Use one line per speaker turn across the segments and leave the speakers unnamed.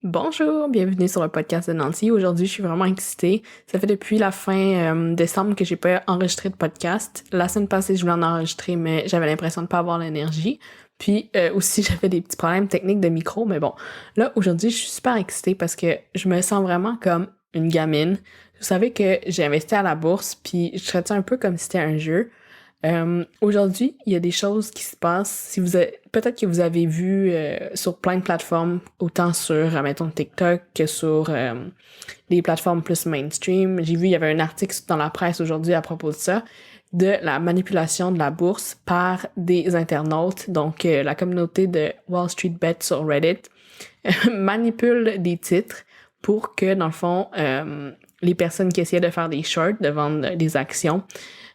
Bonjour, bienvenue sur le podcast de Nancy. Aujourd'hui, je suis vraiment excitée. Ça fait depuis la fin décembre que j'ai pas enregistré de podcast. La semaine passée, je voulais en enregistrer, mais j'avais l'impression de pas avoir l'énergie. Puis aussi, j'avais des petits problèmes techniques de micro, mais bon. Là, aujourd'hui, je suis super excitée parce que je me sens vraiment comme une gamine. Vous savez que j'ai investi à la bourse, puis je traite ça un peu comme si c'était un jeu. Aujourd'hui, il y a des choses qui se passent. Si vous avez, peut-être que vous avez vu sur plein de plateformes, autant sur, mettons, TikTok que sur les plateformes plus mainstream. J'ai vu, il y avait un article dans la presse aujourd'hui à propos de ça, de la manipulation de la bourse par des internautes. Donc, la communauté de Wall Street Bet sur Reddit manipule des titres pour que, dans le fond, les personnes qui essayaient de faire des shorts, de vendre des actions,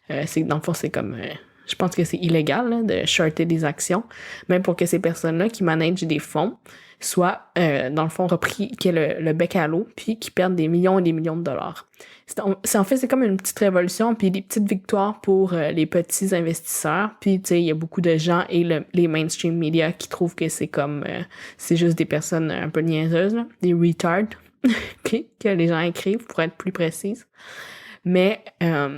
dans le fond, c'est comme... je pense que c'est illégal là, de shorter des actions, même pour que ces personnes-là qui managent des fonds soient, dans le fond, repris, qui aient le bec à l'eau, puis qui perdent des millions et des millions de dollars. En fait, c'est comme une petite révolution, puis des petites victoires pour les petits investisseurs. Puis, tu sais, il y a beaucoup de gens et les mainstream media qui trouvent que c'est comme... c'est juste des personnes un peu niaiseuses, là, des retards, que les gens écrivent, pour être plus précise. Mais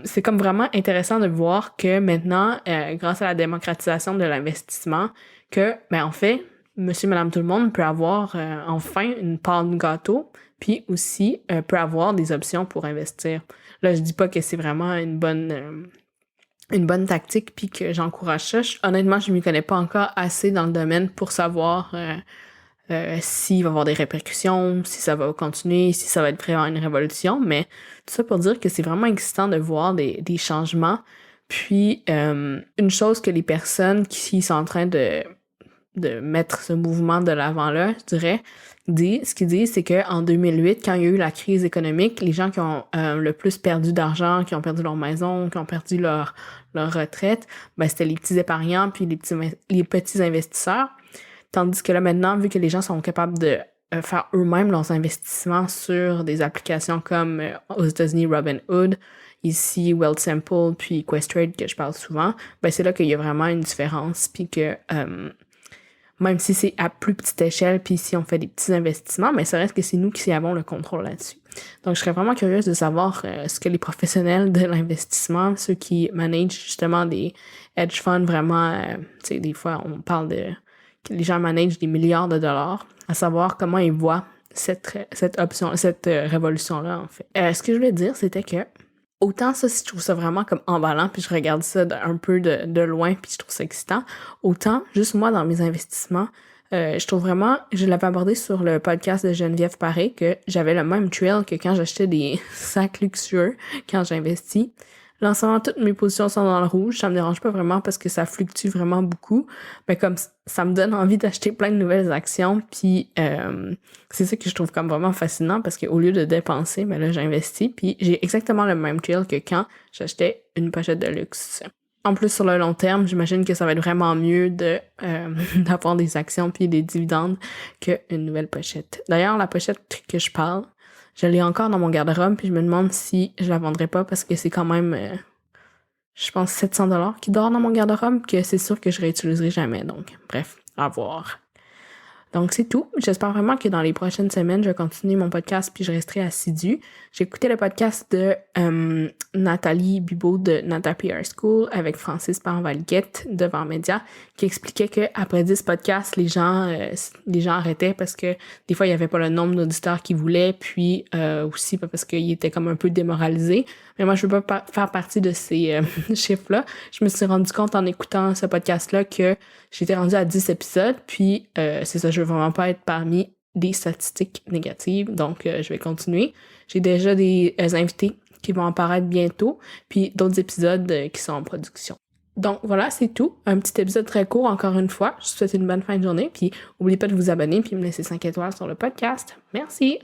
c'est comme vraiment intéressant de voir que maintenant, grâce à la démocratisation de l'investissement, que, en fait, monsieur, madame, tout le monde peut avoir enfin une part de gâteau, puis aussi peut avoir des options pour investir. Là, je dis pas que c'est vraiment une bonne tactique, puis que j'encourage ça. Honnêtement, je m'y connais pas encore assez dans le domaine pour savoir s'il va y avoir des répercussions, si ça va continuer, si ça va être vraiment une révolution, mais tout ça pour dire que c'est vraiment excitant de voir des changements. Puis, une chose que les personnes qui sont en train de mettre ce mouvement de l'avant-là, je dirais, ce qu'ils disent, c'est qu'en 2008, quand il y a eu la crise économique, les gens qui ont le plus perdu d'argent, qui ont perdu leur maison, qui ont perdu leur retraite, c'était les petits épargnants puis les petits investisseurs. Tandis que là, maintenant, vu que les gens sont capables de faire eux-mêmes leurs investissements sur des applications comme aux États-Unis Robinhood, ici Wealthsimple, puis Questrade que je parle souvent, c'est là qu'il y a vraiment une différence, puis que même si c'est à plus petite échelle, puis si on fait des petits investissements, mais ça reste que c'est nous qui avons le contrôle là-dessus. Donc, je serais vraiment curieuse de savoir ce que les professionnels de l'investissement, ceux qui managent justement des hedge funds vraiment, tu sais, des fois, on parle de les gens managent des milliards de dollars, à savoir comment ils voient cette révolution-là, en fait. Ce que je voulais dire, c'était que autant ça, si je trouve ça vraiment comme emballant, puis je regarde ça un peu de loin, puis je trouve ça excitant, autant, juste moi, dans mes investissements, je trouve vraiment, je l'avais abordé sur le podcast de Geneviève Paré, que j'avais le même trail que quand j'achetais des sacs luxueux, quand j'investis. Là, en ce moment, toutes mes positions sont dans le rouge. Ça me dérange pas vraiment parce que ça fluctue vraiment beaucoup. Mais comme ça me donne envie d'acheter plein de nouvelles actions. Puis c'est ça que je trouve comme vraiment fascinant parce qu'au lieu de dépenser, là, j'investis. Puis j'ai exactement le même trail que quand j'achetais une pochette de luxe. En plus, sur le long terme, j'imagine que ça va être vraiment mieux de d'avoir des actions puis des dividendes qu'une nouvelle pochette. D'ailleurs, la pochette que je parle, je l'ai encore dans mon garde-robe, puis je me demande si je la vendrais pas parce que c'est quand même, je pense, 700$ qui dort dans mon garde-robe, que c'est sûr que je réutiliserai jamais. Donc, bref, à voir. Donc, c'est tout. J'espère vraiment que dans les prochaines semaines, je vais continuer mon podcast puis je resterai assidue. J'ai écouté le podcast de Nathalie Bibeau de Nata PR School avec Francis Parvalguette de Vent Média qui expliquait que après 10 podcasts, les gens arrêtaient parce que des fois, il y avait pas le nombre d'auditeurs qu'ils voulaient, puis aussi parce qu'ils étaient comme un peu démoralisés. Mais moi, je veux pas faire partie de ces chiffres-là. Je me suis rendu compte en écoutant ce podcast-là que j'étais rendue à 10 épisodes, puis c'est ça, je veux vraiment pas être parmi des statistiques négatives, donc je vais continuer. J'ai déjà des invités qui vont apparaître bientôt, puis d'autres épisodes qui sont en production. Donc voilà, c'est tout. Un petit épisode très court, encore une fois. Je vous souhaite une bonne fin de journée, puis n'oubliez pas de vous abonner, puis me laisser 5 étoiles sur le podcast. Merci!